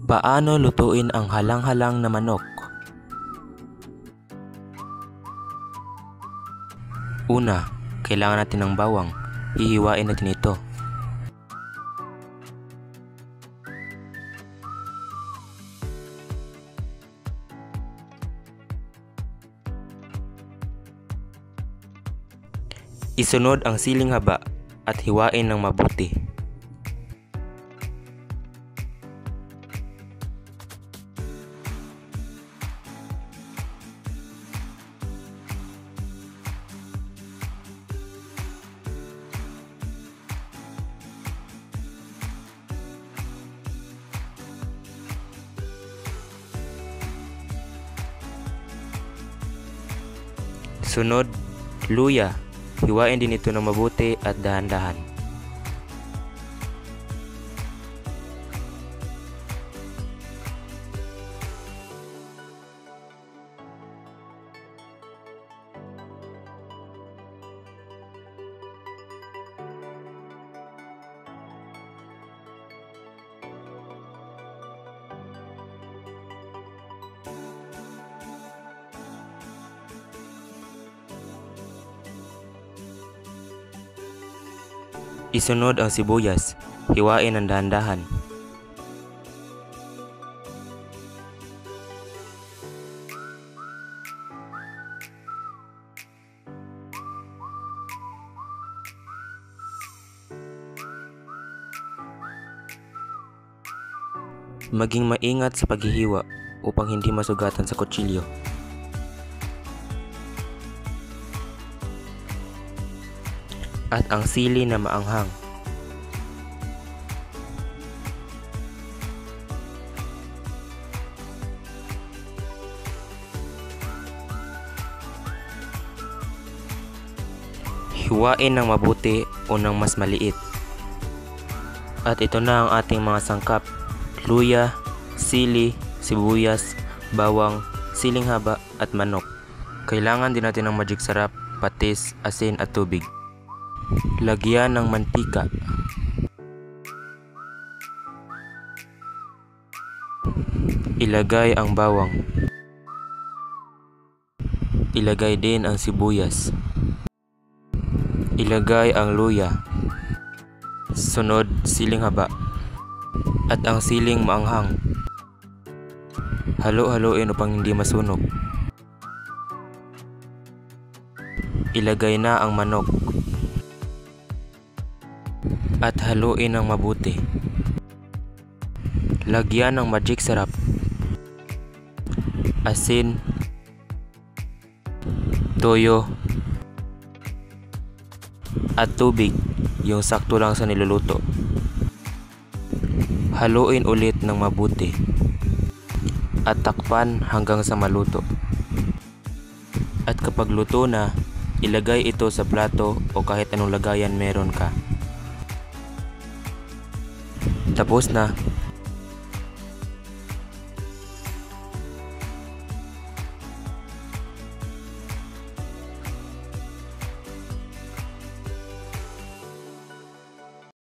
Paano lutuin ang halang-halang na manok? Una, kailangan natin ng bawang. Hihiwain natin ito. Isunod ang siling haba at hiwain ng mabuti. Sunod, luya. Hiwain din ito ng mabuti at dahan-dahan. Isunod ang sibuyas. Hiwain ng dahan-dahan. Maging maingat sa paghihiwa upang hindi masugatan sa kutsilyo. At ang sili na maanghang. Hiwain ng mabuti o ng mas maliit. At ito na ang ating mga sangkap: luya, sili, sibuyas, bawang, siling haba at manok. Kailangan din natin ng magic sarap, patis, asin at tubig. Lagyan ng mantika. Ilagay ang bawang. Ilagay din ang sibuyas. Ilagay ang luya. Sunod, siling haba. At ang siling maanghang. Halo-haloin upang hindi masunog. Ilagay na ang manok. At haluin ng mabuti. Lagyan ng magic sarap, asin, toyo, at tubig, yung sakto lang sa niluluto. Haluin ulit ng mabuti at takpan hanggang sa maluto. At kapag luto na, ilagay ito sa plato o kahit anong lagayan meron ka. Tapos na.